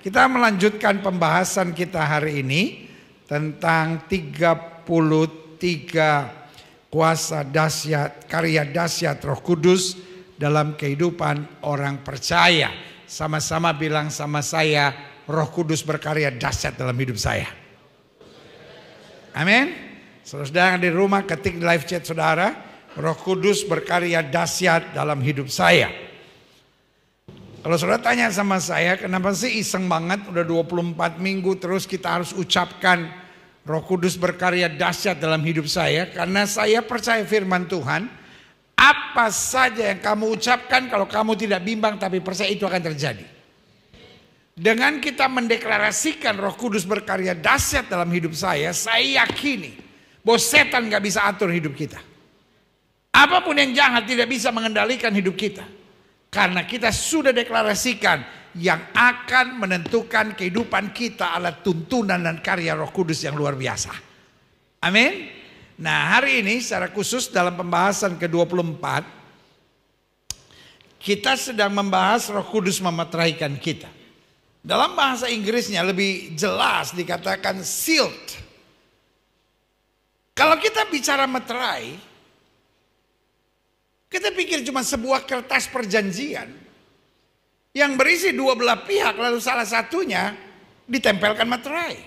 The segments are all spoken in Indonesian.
Kita melanjutkan pembahasan kita hari ini tentang 33 kuasa dahsyat, karya dahsyat Roh Kudus dalam kehidupan orang percaya. Sama-sama bilang sama saya, Roh Kudus berkarya dahsyat dalam hidup saya. Amin. Saudara di rumah ketik di live chat saudara, Roh Kudus berkarya dahsyat dalam hidup saya. Kalau saudara tanya sama saya, kenapa sih iseng banget udah 24 minggu terus kita harus ucapkan Roh Kudus berkarya dahsyat dalam hidup saya? Karena saya percaya firman Tuhan, apa saja yang kamu ucapkan kalau kamu tidak bimbang tapi percaya itu akan terjadi. Dengan kita mendeklarasikan Roh Kudus berkarya dahsyat dalam hidup saya yakini bahwa setan gak bisa atur hidup kita. Apapun yang jahat tidak bisa mengendalikan hidup kita. Karena kita sudah deklarasikan yang akan menentukan kehidupan kita adalah tuntunan dan karya Roh Kudus yang luar biasa. Amin. Nah, hari ini secara khusus dalam pembahasan ke-24 kita sedang membahas Roh Kudus memeteraikan kita. Dalam bahasa Inggrisnya lebih jelas dikatakan sealed. Kalau kita bicara meterai, kita pikir cuma sebuah kertas perjanjian yang berisi dua belah pihak lalu salah satunya ditempelkan materai.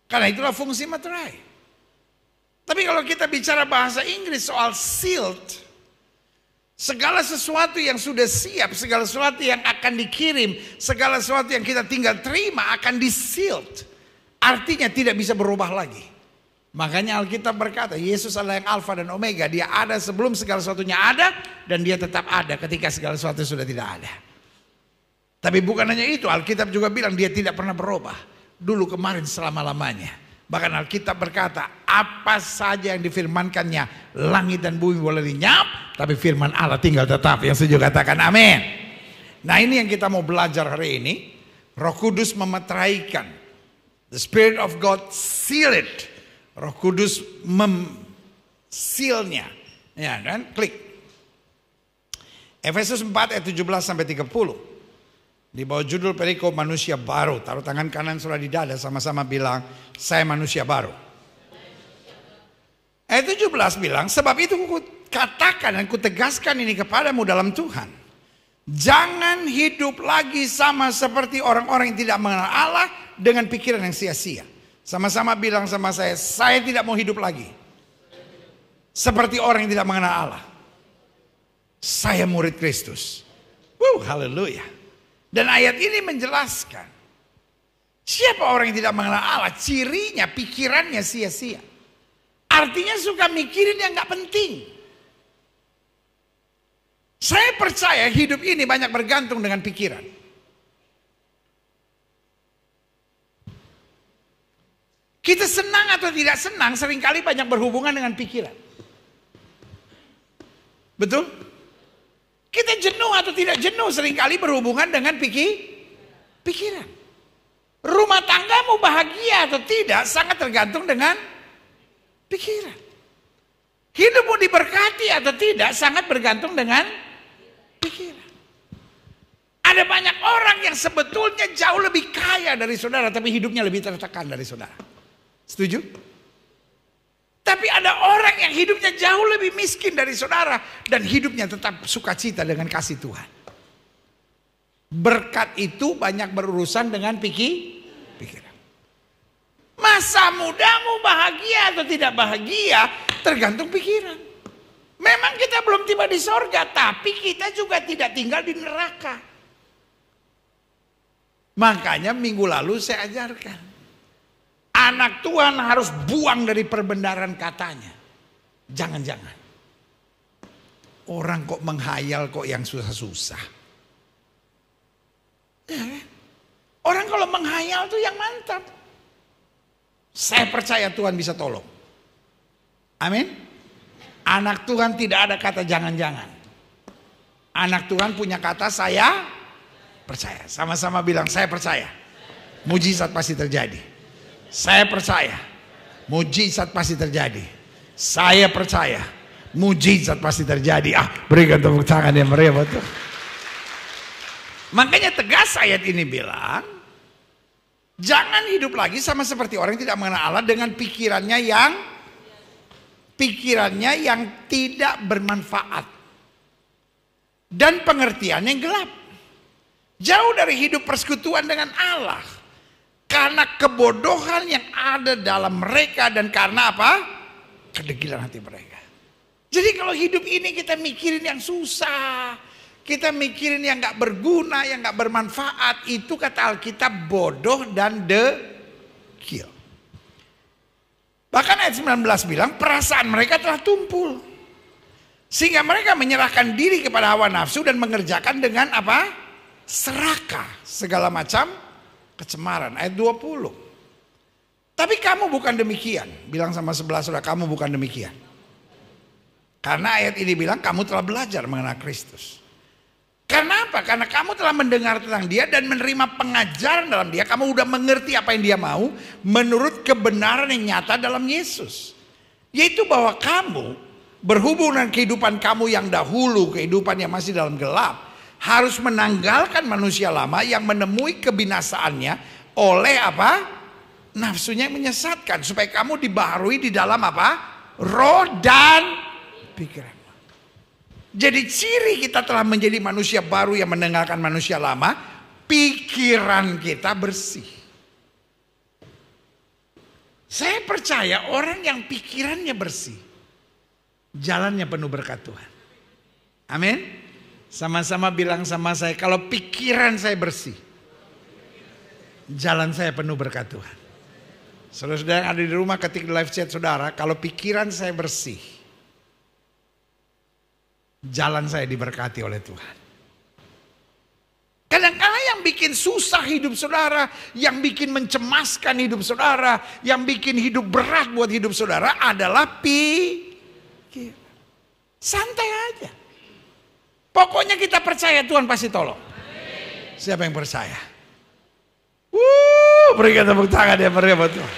Karena itulah fungsi materai. Tapi kalau kita bicara bahasa Inggris soal sealed, segala sesuatu yang sudah siap, segala sesuatu yang akan dikirim, segala sesuatu yang kita tinggal terima akan di-sealed. Artinya tidak bisa berubah lagi. Makanya Alkitab berkata, Yesus adalah yang Alfa dan Omega. Dia ada sebelum segala sesuatunya ada, dan dia tetap ada ketika segala sesuatu sudah tidak ada. Tapi bukan hanya itu, Alkitab juga bilang dia tidak pernah berubah. Dulu, kemarin, selama-lamanya. Bahkan Alkitab berkata, apa saja yang difirmankannya, langit dan bumi boleh lenyap, tapi firman Allah tinggal tetap. Yang setuju katakan amin. Nah, ini yang kita mau belajar hari ini. Roh Kudus memeteraikan. The Spirit of God seal it. Roh Kudus memsealnya. Ya kan? Klik. Efesus 4 ayat 17 sampai 30. Di bawah judul perikop manusia baru. Taruh tangan kanan saudara di dada, sama-sama bilang, saya manusia baru. Ayat 17 bilang, sebab itu ku katakan dan ku tegaskan ini kepadamu dalam Tuhan. Jangan hidup lagi sama seperti orang-orang yang tidak mengenal Allah dengan pikiran yang sia-sia. Sama-sama bilang sama saya tidak mau hidup lagi seperti orang yang tidak mengenal Allah. Saya murid Kristus. Haleluya. Dan ayat ini menjelaskan siapa orang yang tidak mengenal Allah, cirinya pikirannya sia-sia. Artinya suka mikirin yang gak penting. Saya percaya hidup ini banyak bergantung dengan pikiran. Kita senang atau tidak senang seringkali banyak berhubungan dengan pikiran. Betul? Kita jenuh atau tidak jenuh seringkali berhubungan dengan pikiran. Rumah tanggamu bahagia atau tidak sangat tergantung dengan pikiran. Hidupmu diberkati atau tidak sangat bergantung dengan pikiran. Ada banyak orang yang sebetulnya jauh lebih kaya dari saudara, tapi hidupnya lebih tertekan dari saudara. Setuju? Tapi ada orang yang hidupnya jauh lebih miskin dari saudara dan hidupnya tetap sukacita dengan kasih Tuhan. Berkat itu banyak berurusan dengan pikiran. Masa mudamu bahagia atau tidak bahagia tergantung pikiran. Memang kita belum tiba di sorga, tapi kita juga tidak tinggal di neraka. Makanya minggu lalu saya ajarkan. Anak Tuhan harus buang dari perbendaharaan katanya. Jangan-jangan. Orang kok menghayal kok yang susah-susah. Ya, orang kalau menghayal tuh yang mantap. Saya percaya Tuhan bisa tolong. Amin. Anak Tuhan tidak ada kata jangan-jangan. Anak Tuhan punya kata saya percaya. Sama-sama bilang saya percaya. Mujizat pasti terjadi. Saya percaya mujizat pasti terjadi. Saya percaya mujizat pasti terjadi. Berikan tepuk tangan yang meriah betul. Makanya tegas ayat ini bilang, jangan hidup lagi sama seperti orang yang tidak mengenal Allah dengan pikirannya yang tidak bermanfaat dan pengertian yang gelap. Jauh dari hidup persekutuan dengan Allah karena kebodohan yang ada dalam mereka dan karena apa? Kedegilan hati mereka. Jadi kalau hidup ini kita mikirin yang susah, kita mikirin yang gak berguna, yang gak bermanfaat, itu kata Alkitab bodoh dan dekil. Bahkan ayat 19 bilang perasaan mereka telah tumpul. Sehingga mereka menyerahkan diri kepada hawa nafsu dan mengerjakan dengan apa? Serakah segala macam kecemaran. Ayat 20. Tapi kamu bukan demikian. Bilang sama sebelah saudara, kamu bukan demikian. Karena ayat ini bilang kamu telah belajar mengenal Kristus. Karena apa? Karena kamu telah mendengar tentang dia dan menerima pengajaran dalam dia. Kamu udah mengerti apa yang dia mau menurut kebenaran yang nyata dalam Yesus. Yaitu bahwa kamu berhubung dengan kehidupan kamu yang dahulu, kehidupan yang masih dalam gelap, harus menanggalkan manusia lama yang menemui kebinasaannya oleh apa? Nafsunya yang menyesatkan. Supaya kamu dibaharui di dalam apa? Roh dan pikiran. Jadi ciri kita telah menjadi manusia baru yang mendengarkan manusia lama, pikiran kita bersih. Saya percaya orang yang pikirannya bersih, jalannya penuh berkat Tuhan. Amin. Sama-sama bilang sama saya, kalau pikiran saya bersih, jalan saya penuh berkat Tuhan. Saudara-saudara yang ada di rumah ketik di live chat saudara, kalau pikiran saya bersih, jalan saya diberkati oleh Tuhan. Kadang-kadang yang bikin susah hidup saudara, yang bikin mencemaskan hidup saudara, yang bikin hidup berat buat hidup saudara adalah pikiran. Santai aja. Pokoknya kita percaya Tuhan pasti tolong. Siapa yang percaya? Berikan tepuk tangan ya buat Tuhan.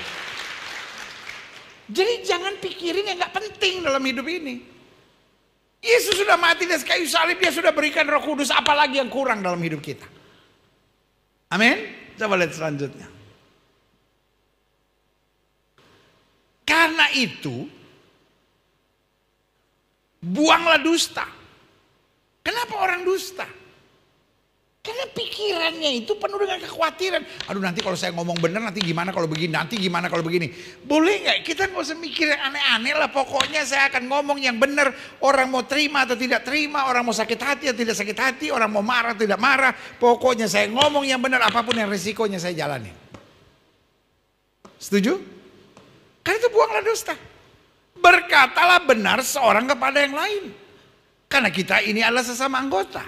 Jadi jangan pikirin yang gak penting dalam hidup ini. Yesus sudah mati di kayu salib, dia sudah berikan Roh Kudus, apalagi yang kurang dalam hidup kita. Amin. Coba lihat selanjutnya. Karena itu, buanglah dusta. Kenapa orang dusta? Karena pikirannya itu penuh dengan kekhawatiran. Aduh, nanti kalau saya ngomong benar, nanti gimana kalau begini, nanti gimana kalau begini. Boleh nggak? Kita nggak usah mikir yang aneh-aneh lah. Pokoknya saya akan ngomong yang benar. Orang mau terima atau tidak terima, orang mau sakit hati atau tidak sakit hati, orang mau marah atau tidak marah. Pokoknya saya ngomong yang benar, apapun yang risikonya saya jalani. Setuju? Karena itu buanglah dusta. Berkatalah benar seorang kepada yang lain. Karena kita ini adalah sesama anggota.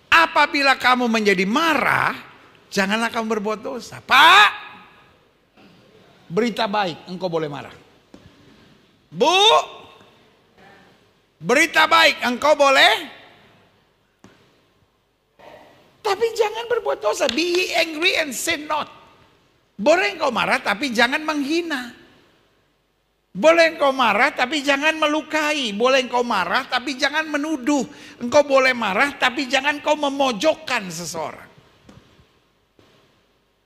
Apabila kamu menjadi marah, janganlah kamu berbuat dosa. Pak, berita baik, engkau boleh marah. Bu, berita baik, engkau boleh. Tapi jangan berbuat dosa. Be angry and sin not. Boleh engkau marah, tapi jangan menghina. Boleh engkau marah tapi jangan melukai. Boleh engkau marah tapi jangan menuduh. Engkau boleh marah tapi jangan kau memojokkan seseorang.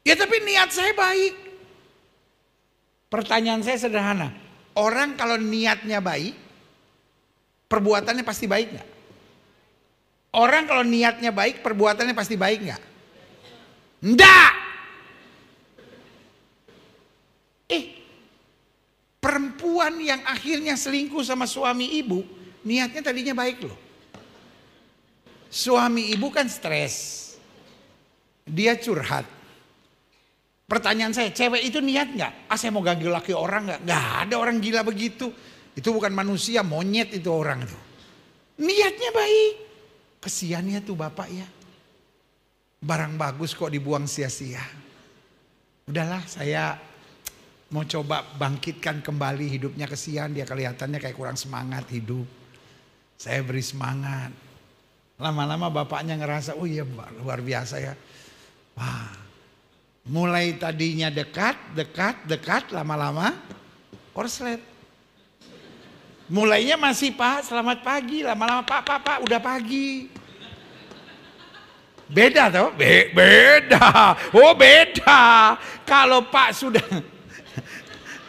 Ya tapi niat saya baik. Pertanyaan saya sederhana. Orang kalau niatnya baik, perbuatannya pasti baik gak? Orang kalau niatnya baik, perbuatannya pasti baik gak? Enggak. Perempuan yang akhirnya selingkuh sama suami ibu, niatnya tadinya baik loh. Suami ibu kan stres, dia curhat. Pertanyaan saya, cewek itu niat gak? Saya mau ganggu laki orang gak? Gak ada orang gila begitu. Itu bukan manusia, monyet itu orang itu. Niatnya baik. Kesiannya tuh bapak ya. Barang bagus kok dibuang sia-sia. Udahlah, saya mau coba bangkitkan kembali hidupnya, kesian dia kelihatannya kayak kurang semangat hidup. Saya beri semangat. Lama-lama bapaknya ngerasa, oh iya luar biasa ya. Wah, mulai tadinya dekat, lama-lama korslet. Mulainya masih Pak, selamat pagi, lama-lama Pak, udah pagi. Beda toh? Beda. Oh beda. Kalau Pak sudah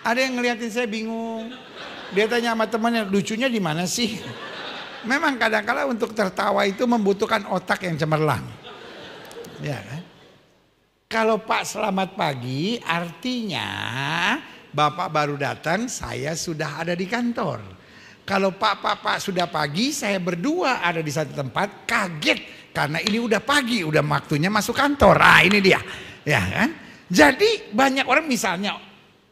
ada yang ngeliatin saya bingung. Dia tanya sama temannya, lucunya di mana sih? Memang kadang-kala untuk tertawa itu membutuhkan otak yang cemerlang. Ya kan? Kalau Pak selamat pagi artinya Bapak baru datang, saya sudah ada di kantor. Kalau Pak sudah pagi, saya berdua ada di satu tempat, kaget. Karena ini udah pagi, udah waktunya masuk kantor. Ah ini dia, ya kan? Jadi banyak orang misalnya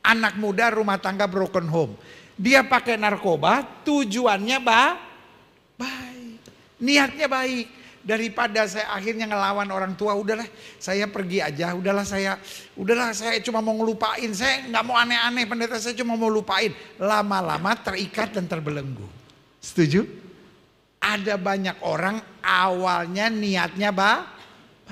anak muda rumah tangga broken home, dia pakai narkoba, tujuannya baik, niatnya baik. Daripada saya akhirnya ngelawan orang tua, udahlah saya pergi aja, udahlah saya cuma mau ngelupain, saya nggak mau aneh-aneh pendeta, saya cuma mau lupain. Lama-lama terikat dan terbelenggu. Setuju? Ada banyak orang awalnya niatnya baik.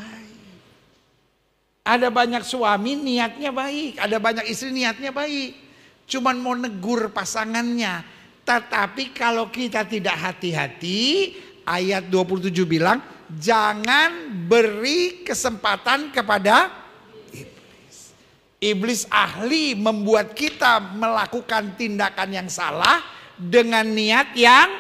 Ada banyak suami niatnya baik. Ada banyak istri niatnya baik. Cuman mau negur pasangannya. Tetapi kalau kita tidak hati-hati, ayat 27 bilang, jangan beri kesempatan kepada iblis. Iblis ahli membuat kita melakukan tindakan yang salah dengan niat yang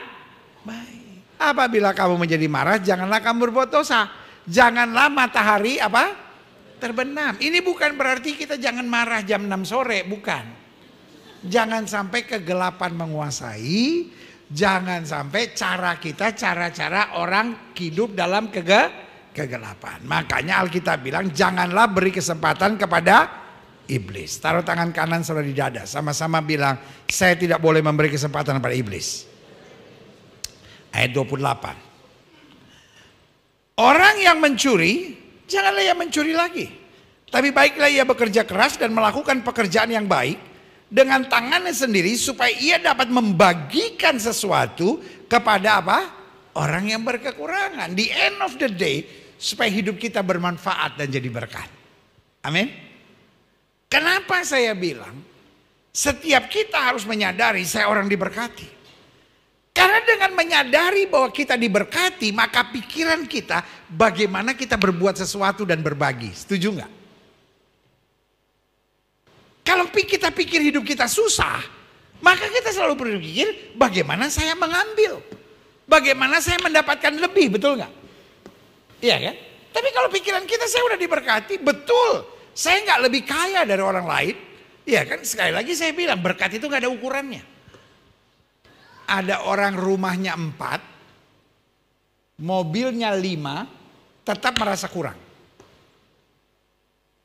baik. Apabila kamu menjadi marah, janganlah kamu berbuat dosa. Janganlah matahari terbenam. Ini bukan berarti kita jangan marah jam 6 sore, bukan. Jangan sampai kegelapan menguasai. Jangan sampai cara orang hidup dalam kegelapan. Makanya Alkitab bilang janganlah beri kesempatan kepada iblis. Taruh tangan kanan saudara di dada. Sama-sama bilang, saya tidak boleh memberi kesempatan kepada iblis. Ayat 28. Orang yang mencuri, janganlah ia mencuri lagi. Tapi baiklah ia bekerja keras dan melakukan pekerjaan yang baik dengan tangannya sendiri supaya ia dapat membagikan sesuatu kepada orang yang berkekurangan. The end of the day, supaya hidup kita bermanfaat dan jadi berkat. Amin. Kenapa saya bilang setiap kita harus menyadari saya orang diberkati? Karena dengan menyadari bahwa kita diberkati, maka pikiran kita bagaimana kita berbuat sesuatu dan berbagi. Setuju nggak? Kalau kita pikir hidup kita susah, maka kita selalu berpikir bagaimana saya mengambil. Bagaimana saya mendapatkan lebih, betul nggak? Iya kan? Tapi kalau pikiran kita saya udah diberkati, betul. Saya nggak lebih kaya dari orang lain. Iya kan? Sekali lagi saya bilang berkat itu nggak ada ukurannya. Ada orang rumahnya 4, mobilnya 5, tetap merasa kurang.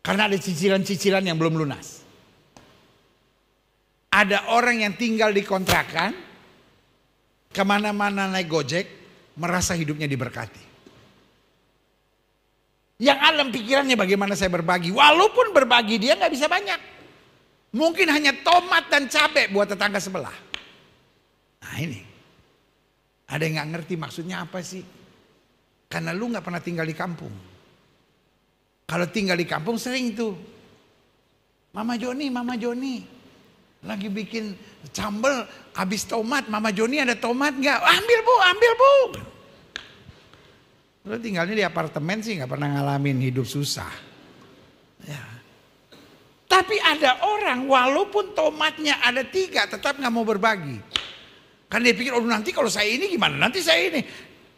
Karena ada cicilan-cicilan yang belum lunas. Ada orang yang tinggal di kontrakan, kemana-mana naik Gojek, merasa hidupnya diberkati. Yang alam pikirannya bagaimana saya berbagi. Walaupun berbagi dia nggak bisa banyak. Mungkin hanya tomat dan cabai buat tetangga sebelah. Nah ini, ada yang gak ngerti maksudnya apa sih? Karena lu gak pernah tinggal di kampung. Kalau tinggal di kampung sering itu. Mama Joni lagi bikin sambal habis tomat. Mama Joni ada tomat gak? Ambil bu. Lu tinggalnya di apartemen sih gak pernah ngalamin hidup susah. Ya. Tapi ada orang walaupun tomatnya ada 3 tetap gak mau berbagi. Karena dia pikir, nanti kalau saya ini gimana? Nanti saya ini.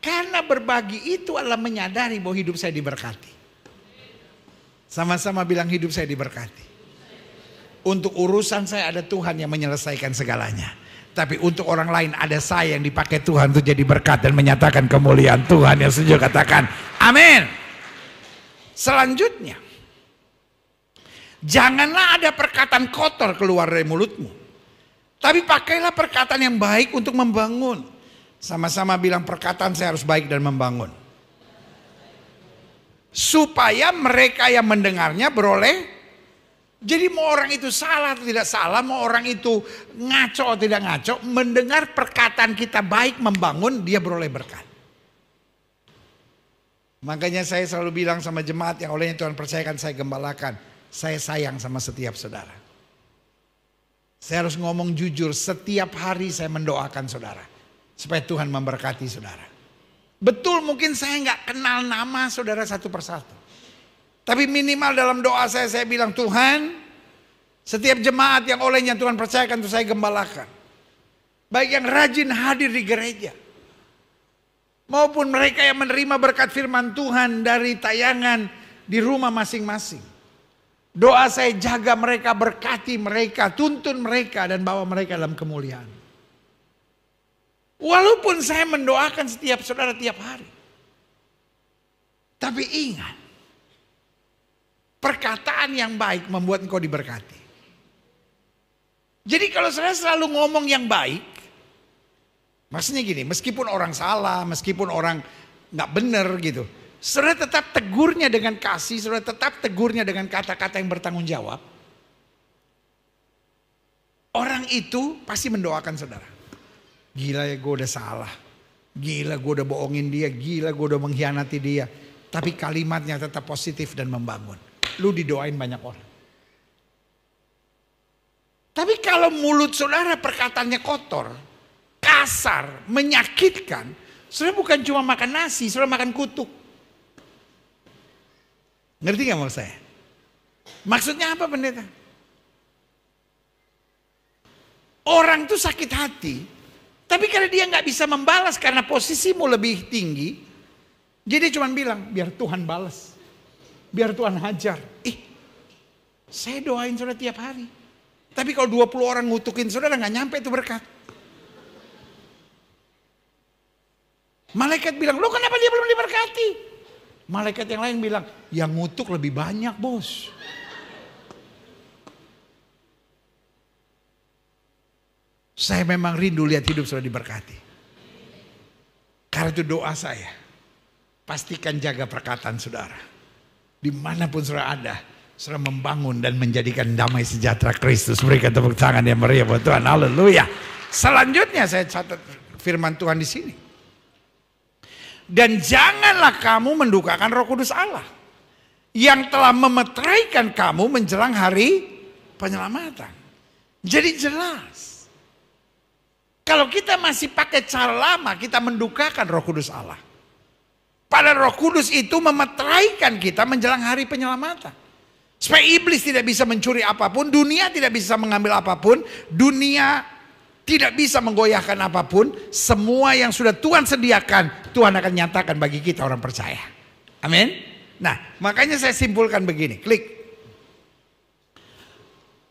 Karena berbagi itu adalah menyadari bahwa hidup saya diberkati. Sama-sama bilang hidup saya diberkati. Untuk urusan saya ada Tuhan yang menyelesaikan segalanya. Tapi untuk orang lain ada saya yang dipakai Tuhan untuk jadi berkat dan menyatakan kemuliaan Tuhan. Yang setuju katakan amin. Selanjutnya, janganlah ada perkataan kotor keluar dari mulutmu. Tapi pakailah perkataan yang baik untuk membangun. Sama-sama bilang perkataan saya harus baik dan membangun. Supaya mereka yang mendengarnya beroleh. Jadi mau orang itu salah atau tidak salah, mau orang itu ngaco atau tidak ngaco, mendengar perkataan kita baik membangun, dia beroleh berkat. Makanya saya selalu bilang sama jemaat yang olehnya Tuhan percayakan saya gembalakan. Saya sayang sama setiap saudara. Saya harus ngomong jujur, setiap hari saya mendoakan saudara. Supaya Tuhan memberkati saudara. Betul mungkin saya nggak kenal nama saudara satu persatu. Tapi minimal dalam doa saya bilang, Tuhan, setiap jemaat yang olehnya Tuhan percayakan untuk saya gembalakan. Baik yang rajin hadir di gereja, maupun mereka yang menerima berkat firman Tuhan dari tayangan di rumah masing-masing. Doa saya jaga mereka, berkati mereka, tuntun mereka, dan bawa mereka dalam kemuliaan. Walaupun saya mendoakan setiap saudara tiap hari. Tapi ingat, perkataan yang baik membuat engkau diberkati. Jadi kalau saudara selalu ngomong yang baik, maksudnya gini, meskipun orang salah, meskipun orang gak benar gitu, saudara tetap tegurnya dengan kasih, saudara tetap tegurnya dengan kata-kata yang bertanggung jawab. Orang itu pasti mendoakan saudara. Gila ya, gue udah salah. Gila gue udah bohongin dia. Gila gue udah mengkhianati dia. Tapi kalimatnya tetap positif dan membangun. Lu didoain banyak orang. Tapi kalau mulut saudara perkataannya kotor, kasar, menyakitkan, saudara bukan cuma makan nasi, saudara makan kutuk. Ngerti gak maksud saya? Maksudnya apa pendeta? Orang tuh sakit hati, tapi karena dia gak bisa membalas karena posisimu lebih tinggi, jadi dia cuma bilang, biar Tuhan balas, biar Tuhan hajar. Saya doain saudara tiap hari. Tapi kalau 20 orang ngutukin saudara gak nyampe itu berkat. Malaikat bilang, lo kenapa dia belum diberkati? Malaikat yang lain bilang, yang ngutuk lebih banyak bos. Saya memang rindu lihat hidup saudara diberkati. Karena itu doa saya. Pastikan jaga perkataan saudara. Dimanapun saudara ada, saudara membangun dan menjadikan damai sejahtera Kristus. Berikan tepuk tangan yang meriah buat Tuhan. Haleluya. Selanjutnya saya catat firman Tuhan di sini. Dan janganlah kamu mendukakan Roh Kudus Allah yang telah memeteraikan kamu menjelang hari penyelamatan. Jadi jelas, kalau kita masih pakai cara lama, kita mendukakan Roh Kudus Allah. Padahal Roh Kudus itu memeteraikan kita menjelang hari penyelamatan. Supaya iblis tidak bisa mencuri apapun, dunia tidak bisa mengambil apapun, dunia tidak bisa menggoyahkan apapun. Semua yang sudah Tuhan sediakan, Tuhan akan nyatakan bagi kita orang percaya. Amin. Nah, makanya saya simpulkan begini, klik.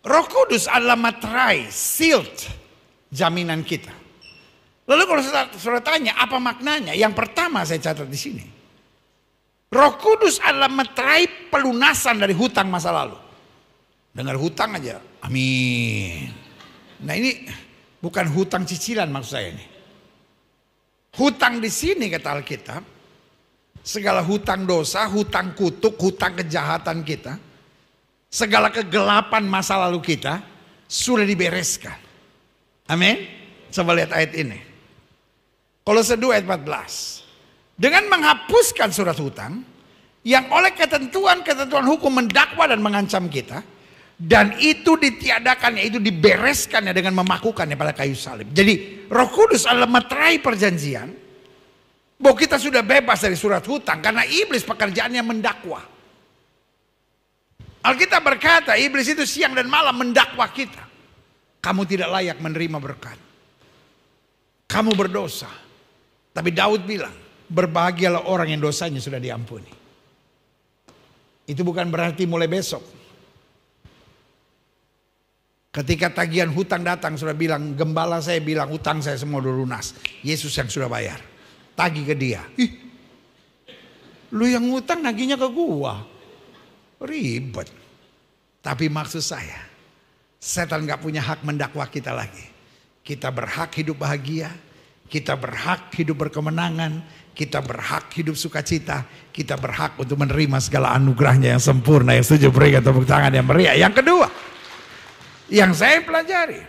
Roh Kudus adalah materai, sealed, jaminan kita. Lalu kalau saudara tanya apa maknanya? Yang pertama saya catat di sini. Roh Kudus adalah materai pelunasan dari hutang masa lalu. Dengar hutang aja, amin. Nah ini bukan hutang cicilan maksud saya ini. Hutang di sini kata Alkitab, segala hutang dosa, hutang kutuk, hutang kejahatan kita, segala kegelapan masa lalu kita sudah dibereskan. Amin. Coba lihat ayat ini. Kolose 2 ayat 14. Dengan menghapuskan surat hutang yang oleh ketentuan-ketentuan hukum mendakwa dan mengancam kita, dan itu ditiadakannya, itu dibereskannya dengan memakukannya pada kayu salib. Jadi Roh Kudus adalah materai perjanjian bahwa kita sudah bebas dari surat hutang karena iblis pekerjaannya mendakwa. Alkitab berkata iblis itu siang dan malam mendakwa kita. Kamu tidak layak menerima berkat. Kamu berdosa. Tapi Daud bilang, berbahagialah orang yang dosanya sudah diampuni. Itu bukan berarti mulai besok. Ketika tagihan hutang datang, sudah bilang, gembala saya bilang hutang saya semua udah lunas. Yesus yang sudah bayar. Tagih ke dia. Lu yang hutang nagihnya ke gua. Ribet. Tapi maksud saya, setan gak punya hak mendakwa kita lagi. Kita berhak hidup bahagia. Kita berhak hidup berkemenangan. Kita berhak hidup sukacita. Kita berhak untuk menerima segala anugerahnya yang sempurna. Yang setuju berikan tepuk tangan yang meriah. Yang kedua, yang saya pelajari,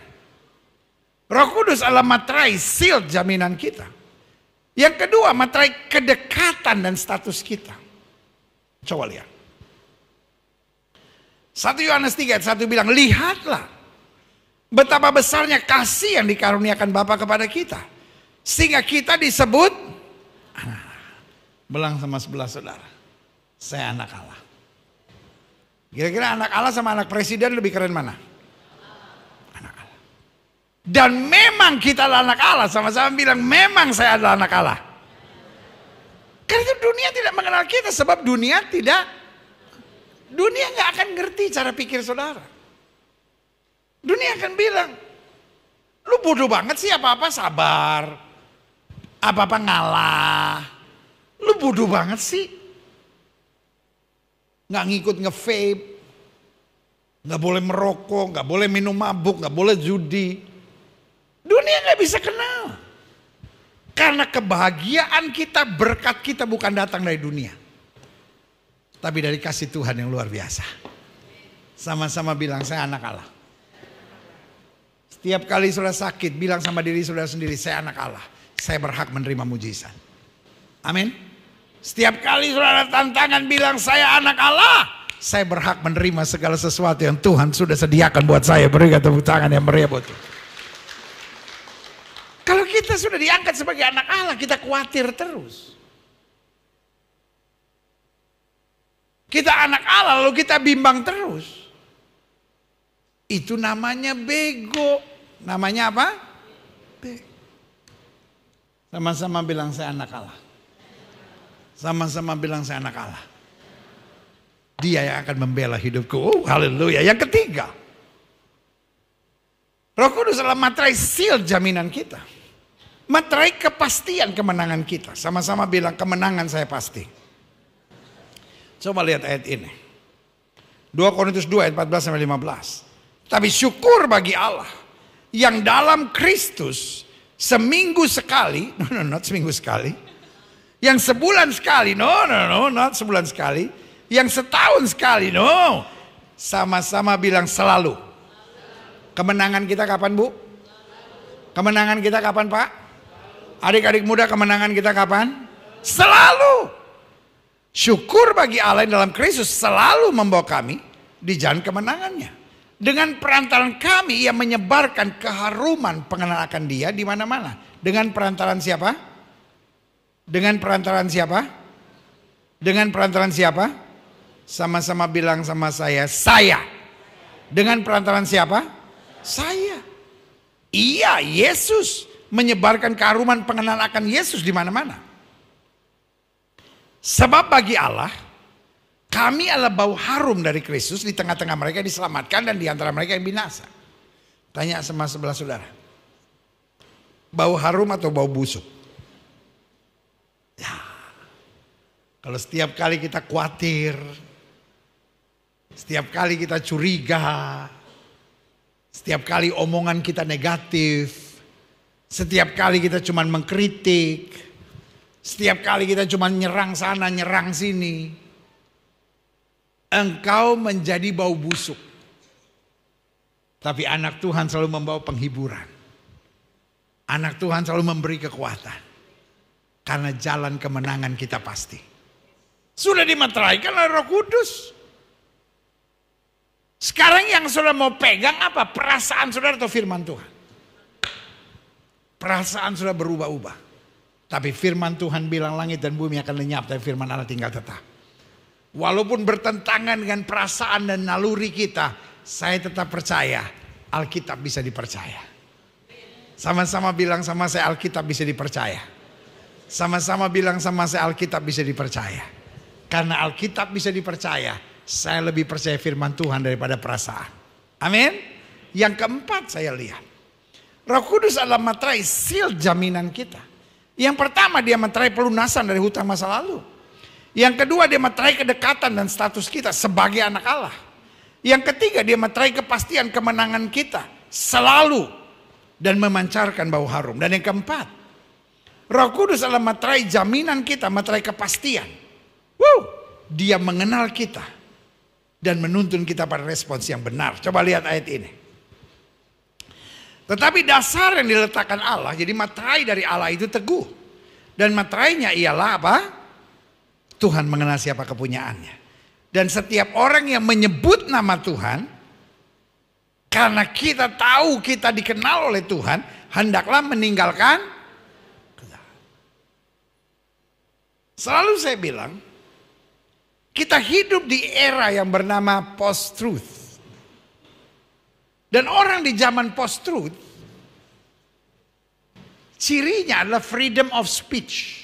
Roh Kudus adalah materai sealed jaminan kita. Yang kedua, materai kedekatan dan status kita. Coba lihat. 1 Yohanes 3 ayat 1 bilang, lihatlah betapa besarnya kasih yang dikaruniakan Bapa kepada kita, sehingga kita disebut anak. Bilang sama sebelah saudara, saya anak Allah. Kira-kira anak Allah sama anak presiden lebih keren mana? Anak Allah. Dan memang kita adalah anak Allah. Sama-sama bilang memang saya adalah anak Allah. Karena itu dunia tidak mengenal kita. Sebab dunia nggak akan ngerti cara pikir saudara. Dunia akan bilang, lu bodoh banget sih, apa-apa sabar, apa-apa ngalah. Lu bodoh banget sih. Nggak ngikut nge-vape, nggak boleh merokok, nggak boleh minum mabuk, nggak boleh judi. Dunia nggak bisa kenal. Karena kebahagiaan kita, berkat kita bukan datang dari dunia. Tapi dari kasih Tuhan yang luar biasa. Sama-sama bilang saya anak Allah. Setiap kali saudara sakit, bilang sama diri saudara sendiri, saya anak Allah. Saya berhak menerima mujizat. Amin. Setiap kali saudara tantangan bilang saya anak Allah, saya berhak menerima segala sesuatu yang Tuhan sudah sediakan buat saya. Berikan tepuk tangan yang meriah buat Tuhan. Kalau kita sudah diangkat sebagai anak Allah, kita khawatir terus. Kita anak Allah lalu kita bimbang terus. Itu namanya bego. Namanya apa? Bego. Sama-sama bilang saya anak Allah. Sama-sama bilang saya anak Allah. Dia yang akan membela hidupku. Oh, haleluya. Yang ketiga, Roh Kudus adalah materai seal jaminan kita. Materai kepastian kemenangan kita. Sama-sama bilang kemenangan saya pasti. Coba lihat ayat ini. 2 Korintus 2 ayat 14-15. Tapi syukur bagi Allah yang dalam Kristus seminggu sekali, not seminggu sekali, yang sebulan sekali, not sebulan sekali, yang setahun sekali, sama-sama bilang selalu. Kemenangan kita kapan, Bu? Kemenangan kita kapan, Pak? Adik-adik muda, kemenangan kita kapan? Selalu. Syukur bagi Allah yang dalam Kristus selalu membawa kami di jalan kemenangannya. Dengan perantaran kami ia menyebarkan keharuman pengenalan akan Dia di mana-mana. Dengan perantaran siapa? Dengan perantaran siapa? Dengan perantaran siapa? Sama-sama bilang sama saya, saya. Dengan perantaran siapa? Saya. Iya, Yesus menyebarkan keharuman pengenalan akan Yesus di mana-mana. Sebab bagi Allah, kami adalah bau harum dari Kristus di tengah-tengah mereka yang diselamatkan dan di antara mereka yang binasa. Tanya sama sebelah saudara. Bau harum atau bau busuk? Ya. Kalau setiap kali kita khawatir, setiap kali kita curiga, setiap kali omongan kita negatif, setiap kali kita cuma mengkritik, setiap kali kita cuma nyerang sana, nyerang sini, engkau menjadi bau busuk. Tapi anak Tuhan selalu membawa penghiburan. Anak Tuhan selalu memberi kekuatan. Karena jalan kemenangan kita pasti. Sudah dimateraikan oleh Roh Kudus. Sekarang yang saudara mau pegang apa? Perasaan saudara atau firman Tuhan? Perasaan saudara berubah-ubah. Tapi firman Tuhan bilang langit dan bumi akan lenyap, tapi firman Allah tinggal tetap. Walaupun bertentangan dengan perasaan dan naluri kita, saya tetap percaya Alkitab bisa dipercaya. Sama-sama bilang sama saya, Alkitab bisa dipercaya. Sama-sama bilang sama saya, Alkitab bisa dipercaya. Karena Alkitab bisa dipercaya, saya lebih percaya firman Tuhan daripada perasaan. Amin. Yang keempat saya lihat, Roh Kudus adalah materai seal jaminan kita. Yang pertama dia materai pelunasan dari hutang masa lalu. Yang kedua dia materai kedekatan dan status kita sebagai anak Allah. Yang ketiga dia materai kepastian kemenangan kita selalu dan memancarkan bau harum. Dan yang keempat, Roh Kudus adalah materai jaminan kita, materai kepastian. Dia mengenal kita dan menuntun kita pada respons yang benar. Coba lihat ayat ini. Tetapi dasar yang diletakkan Allah, jadi materai dari Allah itu teguh. Dan materainya ialah apa? Tuhan mengenal siapa kepunyaannya. Dan setiap orang yang menyebut nama Tuhan, karena kita tahu kita dikenal oleh Tuhan, hendaklah meninggalkan. Selalu saya bilang, kita hidup di era yang bernama post-truth. Dan orang di zaman post-truth, cirinya adalah freedom of speech.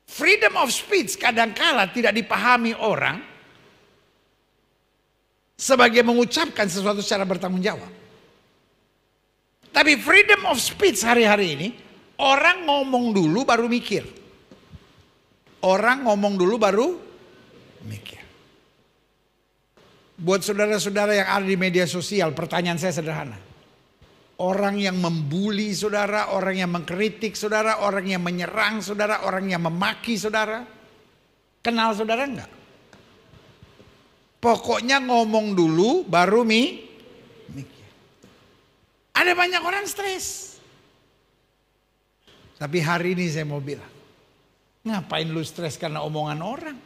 Freedom of speech kadangkala tidak dipahami orang sebagai mengucapkan sesuatu secara bertanggung jawab. Tapi freedom of speech hari-hari ini, orang ngomong dulu baru mikir. Orang ngomong dulu baru mikir. Buat saudara-saudara yang ada di media sosial, pertanyaan saya sederhana. Orang yang membuli saudara, orang yang mengkritik saudara, orang yang menyerang saudara, orang yang memaki saudara, kenal saudara enggak? Pokoknya ngomong dulu baru mikir. Ada banyak orang stres. Tapi hari ini saya mau bilang, ngapain lu stres karena omongan orang?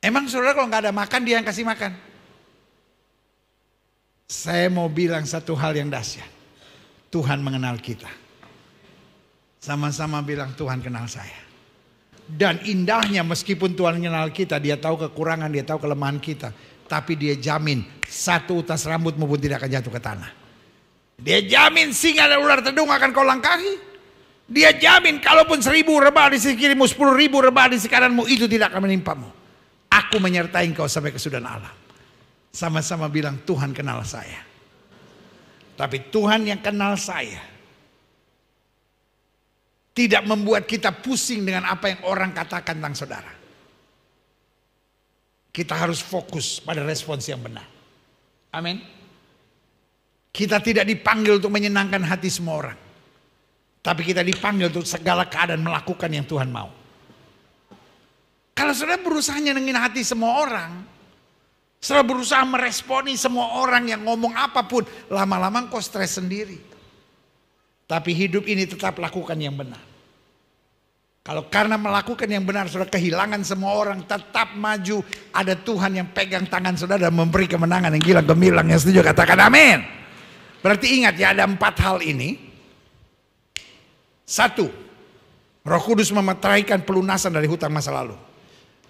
Emang saudara kalau nggak ada makan dia yang kasih makan? Saya mau bilang satu hal yang dahsyat. Tuhan mengenal kita. Sama-sama bilang Tuhan kenal saya. Dan indahnya meskipun Tuhan mengenal kita, dia tahu kekurangan, dia tahu kelemahan kita. Tapi dia jamin satu utas rambutmu pun tidak akan jatuh ke tanah. Dia jamin singa dan ular tedung akan kau langkahi. Dia jamin kalaupun 1000 rebah di sisi kirimu, 10.000 rebah di sisi kananmu, itu tidak akan menimpamu. Aku menyertai engkau sampai kesudahan alam. Sama-sama bilang Tuhan kenal saya. Tapi Tuhan yang kenal saya tidak membuat kita pusing dengan apa yang orang katakan tentang saudara. Kita harus fokus pada respons yang benar. Amin. Kita tidak dipanggil untuk menyenangkan hati semua orang. Tapi kita dipanggil untuk segala keadaan melakukan yang Tuhan mau. Kalau saudara berusaha nyenengin hati semua orang, saudara berusaha meresponi semua orang yang ngomong apapun, lama-lama kau stres sendiri. Tapi hidup ini tetap lakukan yang benar. Kalau karena melakukan yang benar saudara kehilangan semua orang, tetap maju. Ada Tuhan yang pegang tangan saudara dan memberi kemenangan yang gila gemilang. Yang setuju katakan amin. Berarti ingat ya, ada 4 hal ini. 1, Roh Kudus memeteraikan pelunasan dari hutang masa lalu.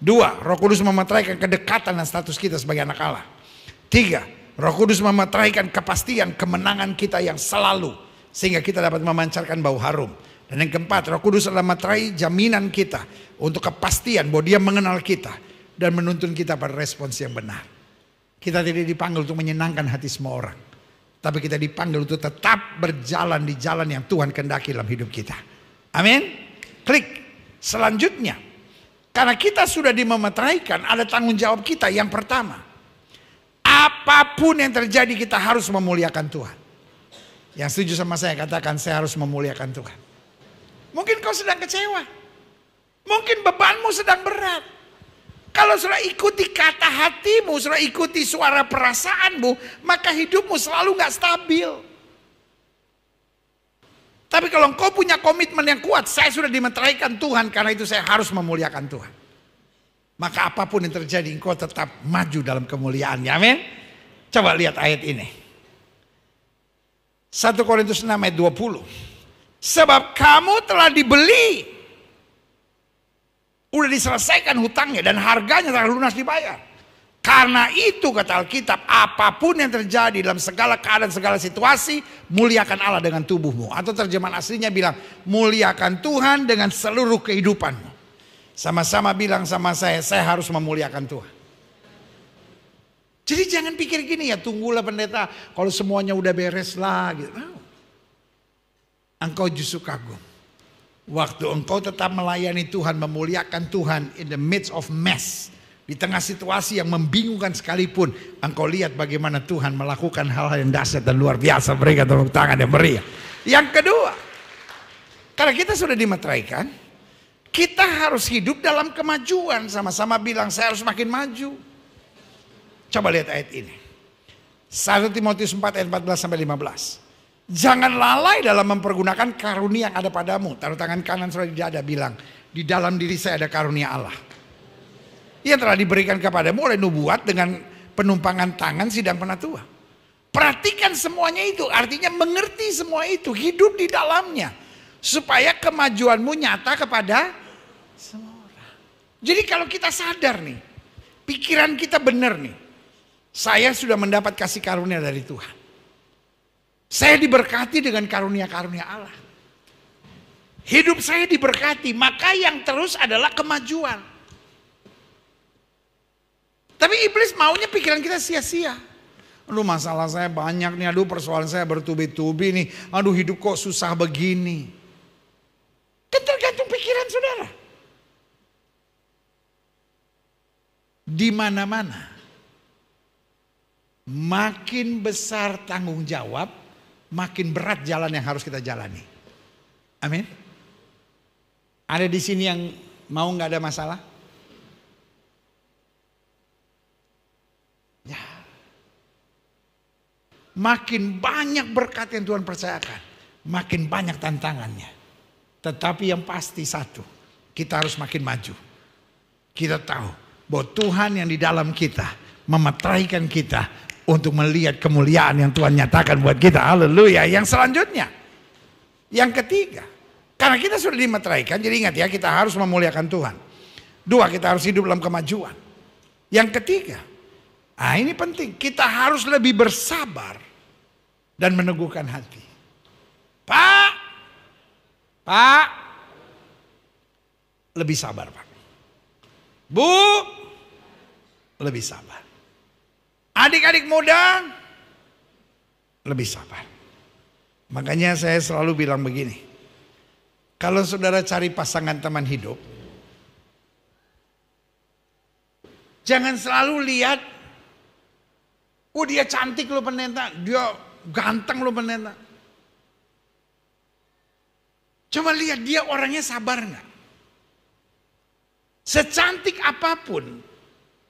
2, Roh Kudus memeteraikan kedekatan dan status kita sebagai anak Allah. 3, Roh Kudus memeteraikan kepastian kemenangan kita yang selalu, sehingga kita dapat memancarkan bau harum. Dan yang keempat, Roh Kudus adalah meterai jaminan kita untuk kepastian bahwa dia mengenal kita dan menuntun kita pada respons yang benar. Kita tidak dipanggil untuk menyenangkan hati semua orang, tapi kita dipanggil untuk tetap berjalan di jalan yang Tuhan kehendaki dalam hidup kita. Amin. Klik. Selanjutnya, karena kita sudah dimeteraikan, ada tanggung jawab kita. Yang pertama, apapun yang terjadi kita harus memuliakan Tuhan. Yang setuju sama saya katakan, saya harus memuliakan Tuhan. Mungkin kau sedang kecewa, mungkin bebanmu sedang berat. Kalau saudara ikuti kata hatimu, saudara ikuti suara perasaanmu, maka hidupmu selalu gak stabil. Tapi kalau engkau punya komitmen yang kuat, saya sudah dimeteraikan Tuhan, karena itu saya harus memuliakan Tuhan. Maka apapun yang terjadi, engkau tetap maju dalam kemuliaannya. Amin. Coba lihat ayat ini. 1 Korintus 6 ayat 20. Sebab kamu telah dibeli. Udah diselesaikan hutangnya dan harganya telah lunas dibayar. Karena itu kata Alkitab, apapun yang terjadi dalam segala keadaan, segala situasi, muliakan Allah dengan tubuhmu. Atau terjemahan aslinya bilang, muliakan Tuhan dengan seluruh kehidupanmu. Sama-sama bilang sama saya harus memuliakan Tuhan. Jadi jangan pikir gini ya, tunggulah pendeta kalau semuanya udah beres lah gitu. Engkau justru kagum. Waktu engkau tetap melayani Tuhan, memuliakan Tuhan in the midst of mess. Di tengah situasi yang membingungkan sekalipun, engkau lihat bagaimana Tuhan melakukan hal-hal yang dahsyat dan luar biasa. Berikan tepuk tangan yang meriah. Yang kedua, karena kita sudah dimeteraikan, kita harus hidup dalam kemajuan. Sama-sama bilang, saya harus makin maju. Coba lihat ayat ini. 1 Timotius 4 ayat 14 sampai 15. Jangan lalai dalam mempergunakan karunia yang ada padamu. Taruh tangan kanan saudara di dada, bilang, di dalam diri saya ada karunia Allah yang telah diberikan kepadamu oleh nubuat dengan penumpangan tangan sidang penatua. Perhatikan semuanya itu, artinya mengerti semua itu, hidup di dalamnya. Supaya kemajuanmu nyata kepada semua orang. Jadi kalau kita sadar nih, pikiran kita benar nih. Saya sudah mendapat kasih karunia dari Tuhan. Saya diberkati dengan karunia-karunia Allah. Hidup saya diberkati, maka yang terus adalah kemajuan. Tapi iblis maunya pikiran kita sia-sia. Aduh masalah saya banyak nih, aduh persoalan saya bertubi-tubi nih, aduh hidup kok susah begini. Kan tergantung pikiran saudara. Di mana-mana, makin besar tanggung jawab, makin berat jalan yang harus kita jalani. Amin. Ada di sini yang mau nggak ada masalah? Ya. Makin banyak berkat yang Tuhan percayakan, makin banyak tantangannya. Tetapi yang pasti satu, kita harus makin maju. Kita tahu bahwa Tuhan yang di dalam kita memeteraikan kita untuk melihat kemuliaan yang Tuhan nyatakan buat kita. Haleluya. Yang selanjutnya, yang ketiga, karena kita sudah dimeteraikan, jadi ingat ya, kita harus memuliakan Tuhan. Dua, kita harus hidup dalam kemajuan. Yang ketiga, nah ini penting, kita harus lebih bersabar dan meneguhkan hati. Pak, lebih sabar Pak. Bu, lebih sabar. Adik-adik muda, lebih sabar. Makanya saya selalu bilang begini, kalau saudara cari pasangan teman hidup, jangan selalu lihat, oh dia cantik lo pendeta, dia ganteng lo pendeta. Coba lihat dia orangnya sabar nggak? Secantik apapun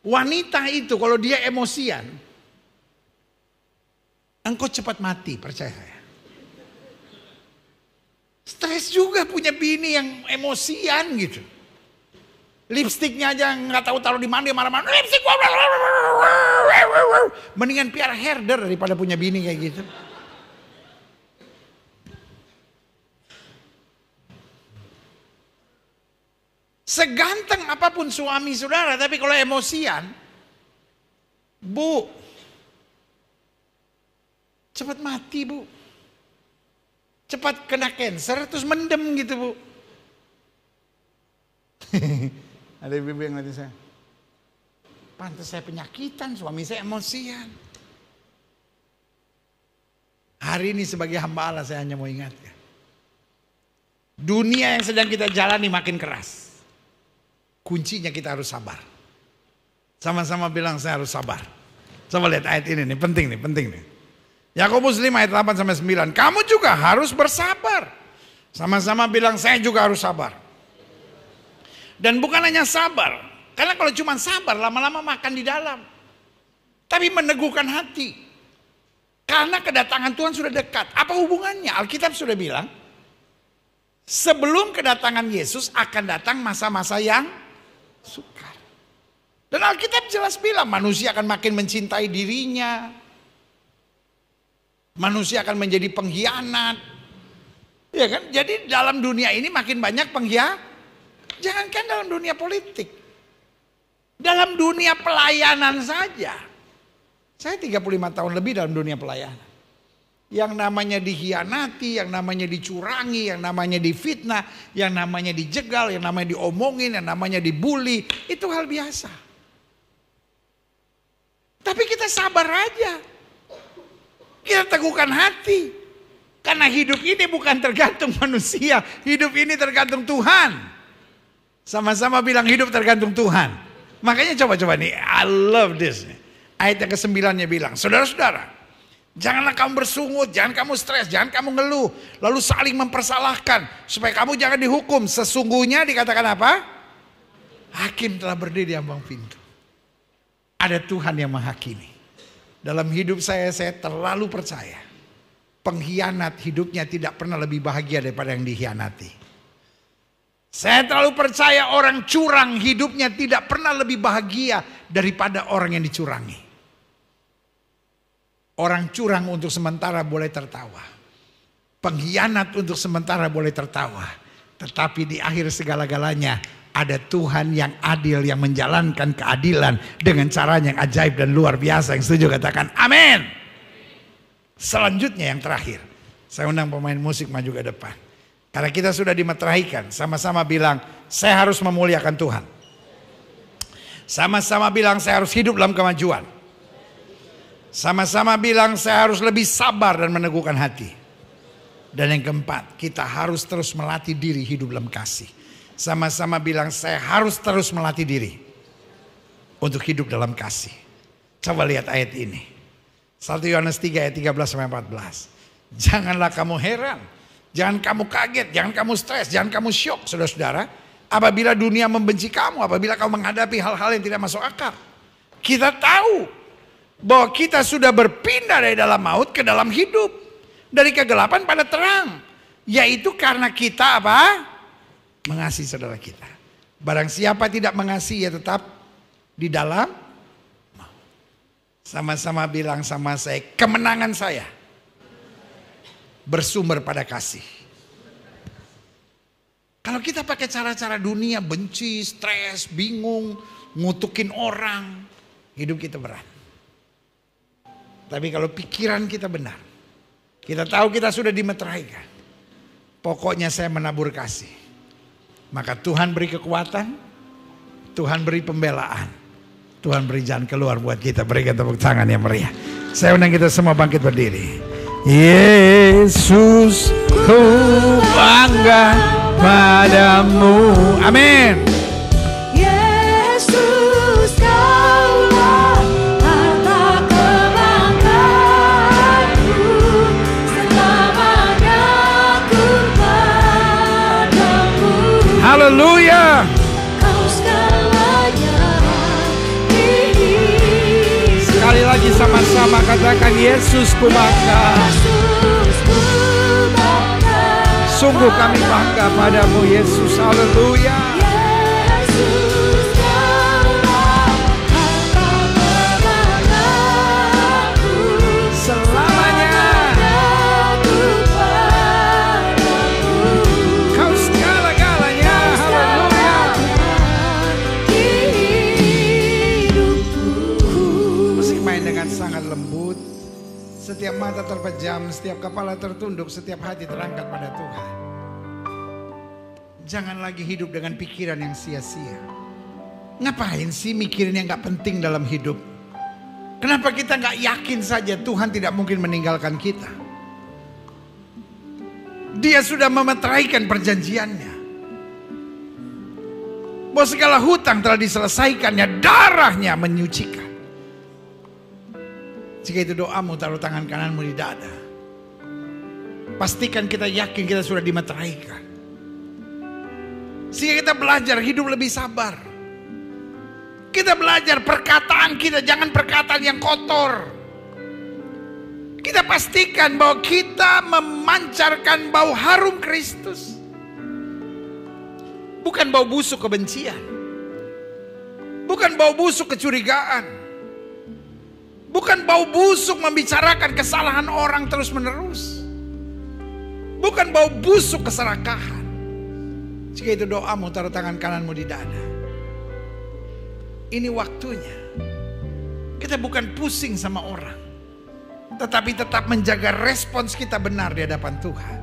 wanita itu, kalau dia emosian, engkau cepat mati, percaya saya. Stres juga punya bini yang emosian gitu. Lipstiknya aja nggak tahu taruh di mana, dia marah-marah. Lipstik, mendingan piara herder daripada punya bini kayak gitu. Seganteng apapun suami saudara, tapi kalau emosian, bu, cepat mati bu. Cepat kena cancer terus mendem gitu bu. Ada ibu yang ngerti saya. Pantas saya penyakitan, suami saya emosian. Hari ini sebagai hamba Allah saya hanya mau ingatkan. Dunia yang sedang kita jalani makin keras. Kuncinya kita harus sabar. Sama-sama bilang saya harus sabar. Coba lihat ayat ini nih, penting nih. Yakobus 5 ayat 8-9. Kamu juga harus bersabar. Sama-sama bilang saya juga harus sabar. Dan bukan hanya sabar. Karena kalau cuma sabar lama-lama makan di dalam. Tapi meneguhkan hati. Karena kedatangan Tuhan sudah dekat. Apa hubungannya? Alkitab sudah bilang. Sebelum kedatangan Yesus akan datang masa-masa yang sukar. Dan Alkitab jelas bilang manusia akan makin mencintai dirinya. Manusia akan menjadi pengkhianat. Ya kan? Jadi dalam dunia ini makin banyak pengkhianat. Jangankan dalam dunia politik. Dalam dunia pelayanan saja. Saya 35 tahun lebih dalam dunia pelayanan. Yang namanya dikhianati, yang namanya dicurangi, yang namanya difitnah, yang namanya dijegal, yang namanya diomongin, yang namanya dibully. Itu hal biasa. Tapi kita sabar aja. Kita teguhkan hati. Karena hidup ini bukan tergantung manusia. Hidup ini tergantung Tuhan. Sama-sama bilang hidup tergantung Tuhan. Makanya coba-coba nih. I love this. Ayat yang ke-9-nya bilang. Saudara-saudara. Janganlah kamu bersungut. Jangan kamu stres. Jangan kamu ngeluh. Lalu saling mempersalahkan. Supaya kamu jangan dihukum. Sesungguhnya dikatakan apa? Hakim telah berdiri di ambang pintu. Ada Tuhan yang menghakimi. Dalam hidup saya terlalu percaya. Pengkhianat hidupnya tidak pernah lebih bahagia daripada yang dikhianati. Saya terlalu percaya orang curang hidupnya tidak pernah lebih bahagia daripada orang yang dicurangi. Orang curang untuk sementara boleh tertawa. Pengkhianat untuk sementara boleh tertawa. Tetapi di akhir segala-galanya ada Tuhan yang adil, yang menjalankan keadilan dengan caranya yang ajaib dan luar biasa. Yang setuju katakan amin. Selanjutnya yang terakhir, saya undang pemain musik maju ke depan. Karena kita sudah dimeteraikan, sama-sama bilang saya harus memuliakan Tuhan. Sama-sama bilang saya harus hidup dalam kemajuan. Sama-sama bilang saya harus lebih sabar dan meneguhkan hati. Dan yang keempat, kita harus terus melatih diri hidup dalam kasih. Sama-sama bilang saya harus terus melatih diri untuk hidup dalam kasih. Coba lihat ayat ini. 1 Yohanes 3 ayat 13-14. Janganlah kamu heran, jangan kamu kaget, jangan kamu stres, jangan kamu syok saudara-saudara. Apabila dunia membenci kamu, apabila kamu menghadapi hal-hal yang tidak masuk akal. Kita tahu bahwa kita sudah berpindah dari dalam maut ke dalam hidup. Dari kegelapan pada terang. Yaitu karena kita apa? Mengasihi saudara kita. Barang siapa tidak mengasihi ya tetap di dalam maut. Sama-sama bilang sama saya, kemenangan saya bersumber pada kasih. Kalau kita pakai cara-cara dunia, benci, stres, bingung, ngutukin orang, hidup kita berat. Tapi kalau pikiran kita benar, kita tahu kita sudah dimeteraikan. Pokoknya saya menabur kasih. Maka Tuhan beri kekuatan, Tuhan beri pembelaan, Tuhan beri jalan keluar buat kita. Berikan tepuk tangan yang meriah. Saya undang kita semua bangkit berdiri. Yesus, ku bangga padamu. Amin. Yesus, Kaulah harta kebanggaanku, selamanya ku padamu. Haleluya. Kau segalanya ini. Sekali lagi sama-sama katakan Yesus ku bangga. Yesus, ku bangga. Sungguh kami bangga padamu Yesus. Haleluya. Yesus, Kaulah harta kebanggaanku, Selamanya aku padamu. Kau segala-galanya. Haleluya. Musik main dengan sangat lembut. Setiap mata terpejam, setiap kepala tertunduk, setiap hati terangkat pada Tuhan. Jangan lagi hidup dengan pikiran yang sia-sia. Ngapain sih mikirin yang gak penting dalam hidup? Kenapa kita gak yakin saja Tuhan tidak mungkin meninggalkan kita? Dia sudah memeteraikan perjanjiannya. Bahwa segala hutang telah diselesaikannya, darahnya menyucikan. Jika itu doamu, taruh tangan kananmu di dada. Pastikan kita yakin kita sudah dimeteraikan. Sehingga kita belajar hidup lebih sabar. Kita belajar perkataan kita jangan perkataan yang kotor. Kita pastikan bahwa kita memancarkan bau harum Kristus. Bukan bau busuk kebencian. Bukan bau busuk kecurigaan. Bukan bau busuk membicarakan kesalahan orang terus menerus. Bukan bau busuk keserakahan. Jika itu doamu, taruh tangan kananmu di dada. Ini waktunya. Kita bukan pusing sama orang. Tetapi tetap menjaga respons kita benar di hadapan Tuhan.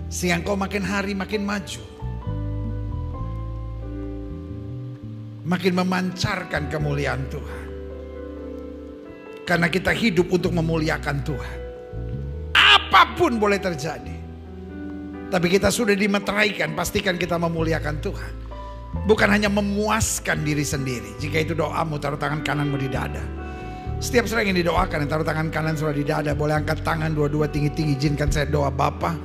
Sehingga engkau makin hari makin maju. Makin memancarkan kemuliaan Tuhan. Karena kita hidup untuk memuliakan Tuhan. Apapun boleh terjadi. Tapi kita sudah dimeteraikan, pastikan kita memuliakan Tuhan. Bukan hanya memuaskan diri sendiri. Jika itu doamu, taruh tangan kananmu di dada. Setiap sering yang didoakan, yang taruh tangan kanan sudah di dada, boleh angkat tangan dua-dua tinggi-tinggi. Izinkan saya doa Bapa.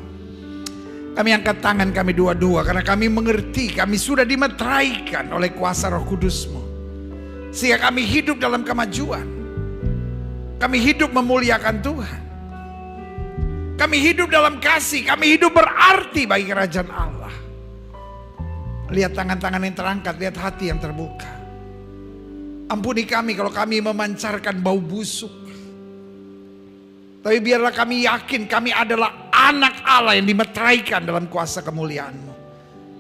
Kami angkat tangan kami dua-dua karena kami mengerti kami sudah dimeteraikan oleh kuasa Roh Kudus-Mu. Sehingga kami hidup dalam kemajuan. Kami hidup memuliakan Tuhan. Kami hidup dalam kasih. Kami hidup berarti bagi kerajaan Allah. Lihat tangan-tangan yang terangkat. Lihat hati yang terbuka. Ampuni kami kalau kami memancarkan bau busuk. Tapi biarlah kami yakin kami adalah anak Allah yang dimeteraikan dalam kuasa kemuliaan-Mu.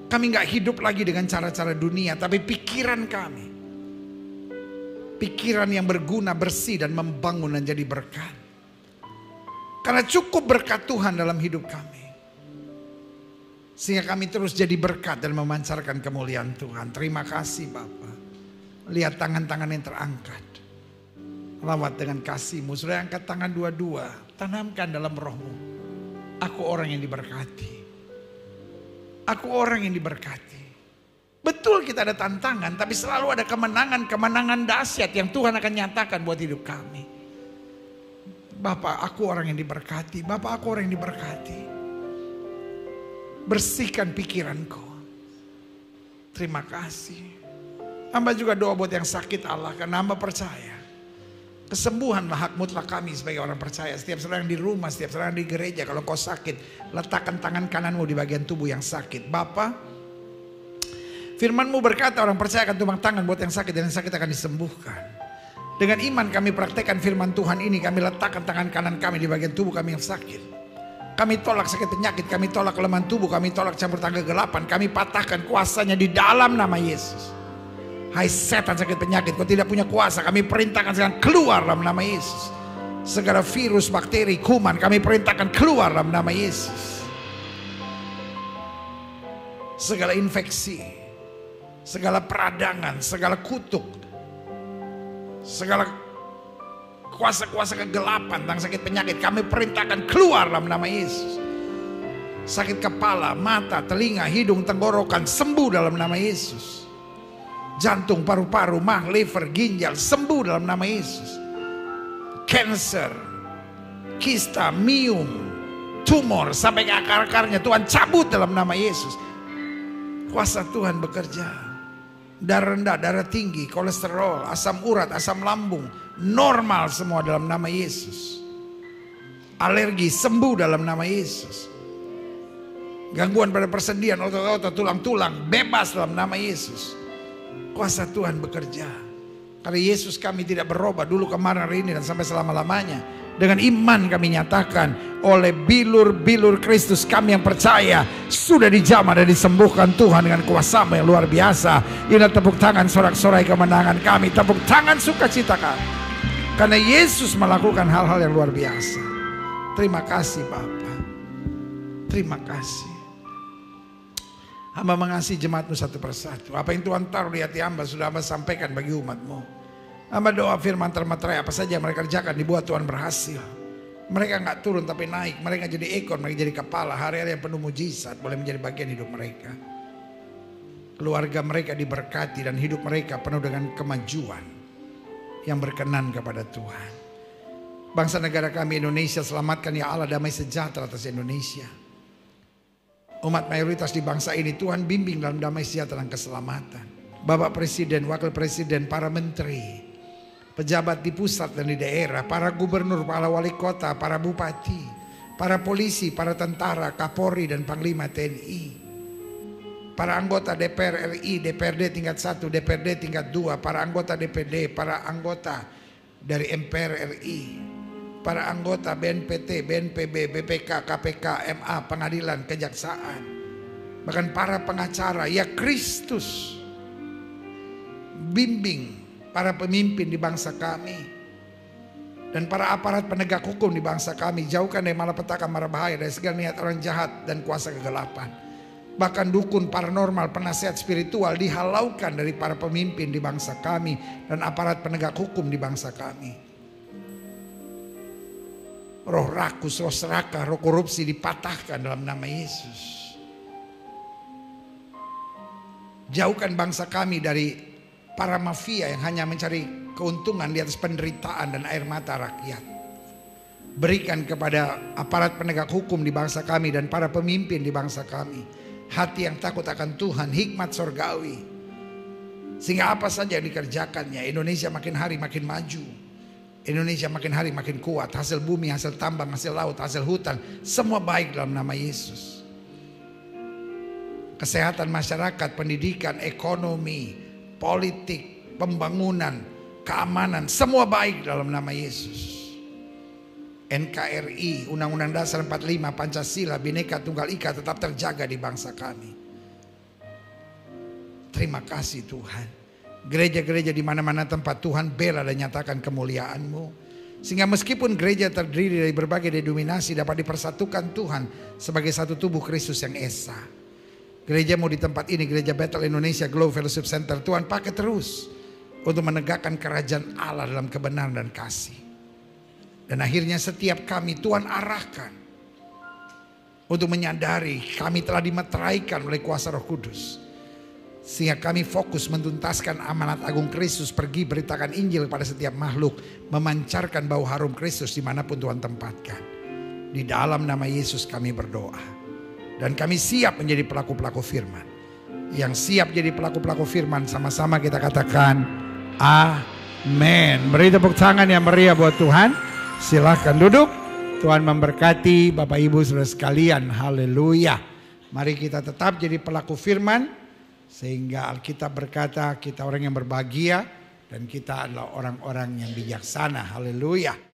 Kami gak hidup lagi dengan cara-cara dunia, tapi pikiran kami, pikiran yang berguna, bersih dan membangun dan jadi berkat. Karena cukup berkat Tuhan dalam hidup kami, sehingga kami terus jadi berkat dan memancarkan kemuliaan Tuhan. Terima kasih Bapa. Lihat tangan-tangan yang terangkat, lawat dengan kasih-Mu. Sudah angkat tangan dua-dua, tanamkan dalam roh-Mu. Aku orang yang diberkati. Aku orang yang diberkati. Betul kita ada tantangan, tapi selalu ada kemenangan-kemenangan dahsyat yang Tuhan akan nyatakan buat hidup kami. Bapak, aku orang yang diberkati. Bapak, aku orang yang diberkati. Bersihkan pikiranku. Terima kasih. Hamba juga doa buat yang sakit Allah, karena hamba percaya kesembuhanlah hak mutlak kami sebagai orang percaya. Setiap saudara yang di rumah, setiap saudara yang di gereja, kalau kau sakit, letakkan tangan kananmu di bagian tubuh yang sakit. Bapa, firman-Mu berkata orang percaya akan tumpang tangan buat yang sakit, dan yang sakit akan disembuhkan. Dengan iman kami praktekkan firman Tuhan ini. Kami letakkan tangan kanan kami di bagian tubuh kami yang sakit. Kami tolak sakit penyakit, kami tolak kelemahan tubuh, kami tolak campur tangan kegelapan. Kami patahkan kuasanya di dalam nama Yesus. Hai setan sakit penyakit, kau tidak punya kuasa. Kami perintahkan sekarang keluar dalam nama Yesus. Segala virus, bakteri, kuman, kami perintahkan keluar dalam nama Yesus. Segala infeksi, segala peradangan, segala kutuk, segala kuasa-kuasa kegelapan tentang sakit penyakit, kami perintahkan keluar dalam nama Yesus. Sakit kepala, mata, telinga, hidung, tenggorokan, sembuh dalam nama Yesus. Jantung, paru-paru, mah, liver, ginjal, sembuh dalam nama Yesus. Cancer, kista, miom, tumor, sampai ke akar-akarnya Tuhan cabut dalam nama Yesus. Kuasa Tuhan bekerja. Darah rendah, darah tinggi, kolesterol, asam urat, asam lambung, normal semua dalam nama Yesus. Alergi sembuh dalam nama Yesus. Gangguan pada persendian, otot-otot, tulang-tulang bebas dalam nama Yesus. Kuasa Tuhan bekerja. Karena Yesus kami tidak berubah dulu, kemarin, hari ini dan sampai selama-lamanya. Dengan iman kami nyatakan oleh bilur-bilur Kristus kami yang percaya sudah dijamah dan disembuhkan Tuhan dengan kuasa-Mu yang luar biasa. Inilah tepuk tangan sorak-sorai kemenangan kami, tepuk tangan sukacita kami. Karena Yesus melakukan hal-hal yang luar biasa. Terima kasih Bapa. Terima kasih. Hamba mengasihi jemaat-Mu satu persatu. Apa yang Tuhan taruh di hati hamba sudah hamba sampaikan bagi umat-Mu. Hamba doa firman termaterai apa saja yang mereka kerjakan dibuat Tuhan berhasil. Mereka gak turun tapi naik. Mereka jadi ekor, mereka jadi kepala. Hari-hari yang penuh mujizat boleh menjadi bagian hidup mereka. Keluarga mereka diberkati dan hidup mereka penuh dengan kemajuan yang berkenan kepada Tuhan. Bangsa negara kami Indonesia, selamatkan ya Allah damai sejahtera atas Indonesia. Umat mayoritas di bangsa ini Tuhan bimbing dalam damai sejahtera dan keselamatan. Bapak Presiden, Wakil Presiden, para menteri, pejabat di pusat dan di daerah, para gubernur, para wali kota, para bupati, para polisi, para tentara, Kapolri dan Panglima TNI, para anggota DPR RI, DPRD tingkat 1, DPRD tingkat 2, para anggota DPD, para anggota dari MPR RI, para anggota BNPT, BNPB, BPK, KPK, MA, pengadilan, kejaksaan, bahkan para pengacara. Ya Kristus, bimbing para pemimpin di bangsa kami dan para aparat penegak hukum di bangsa kami. Jauhkan dari malapetaka, mara bahaya, dari segala niat orang jahat dan kuasa kegelapan. Bahkan dukun, paranormal, penasihat spiritual dihalaukan dari para pemimpin di bangsa kami dan aparat penegak hukum di bangsa kami. Roh rakus, roh serakah, roh korupsi dipatahkan dalam nama Yesus. Jauhkan bangsa kami dari para mafia yang hanya mencari keuntungan di atas penderitaan dan air mata rakyat. Berikan kepada aparat penegak hukum di bangsa kami dan para pemimpin di bangsa kami hati yang takut akan Tuhan, hikmat sorgawi, sehingga apa saja yang dikerjakannya Indonesia makin hari makin maju. Indonesia makin hari makin kuat. Hasil bumi, hasil tambang, hasil laut, hasil hutan, semua baik dalam nama Yesus. Kesehatan masyarakat, pendidikan, ekonomi, politik, pembangunan, keamanan, semua baik dalam nama Yesus. NKRI, Undang-Undang Dasar 45, Pancasila, Bhinneka Tunggal Ika tetap terjaga di bangsa kami. Terima kasih Tuhan. Gereja-gereja di mana-mana tempat Tuhan bela dan nyatakan kemuliaan-Mu. Sehingga meskipun gereja terdiri dari berbagai denominasi dapat dipersatukan Tuhan sebagai satu tubuh Kristus yang esa. Gereja-Mu di tempat ini, Gereja Bethel Indonesia Glow Fellowship Center, Tuhan pakai terus untuk menegakkan kerajaan Allah dalam kebenaran dan kasih. Dan akhirnya setiap kami Tuhan arahkan untuk menyadari kami telah dimeteraikan oleh kuasa Roh Kudus. Sehingga kami fokus mentuntaskan amanat agung Kristus, pergi beritakan Injil pada setiap makhluk, memancarkan bau harum Kristus dimanapun Tuhan tempatkan. Di dalam nama Yesus kami berdoa. Dan kami siap menjadi pelaku-pelaku firman. Yang siap jadi pelaku-pelaku firman, sama-sama kita katakan amin. Beri tepuk tangan yang meriah buat Tuhan. Silahkan duduk. Tuhan memberkati Bapak Ibu Saudara sekalian. Haleluya. Mari kita tetap jadi pelaku firman. Sehingga Alkitab berkata kita orang yang berbahagia dan kita adalah orang-orang yang bijaksana. Haleluya.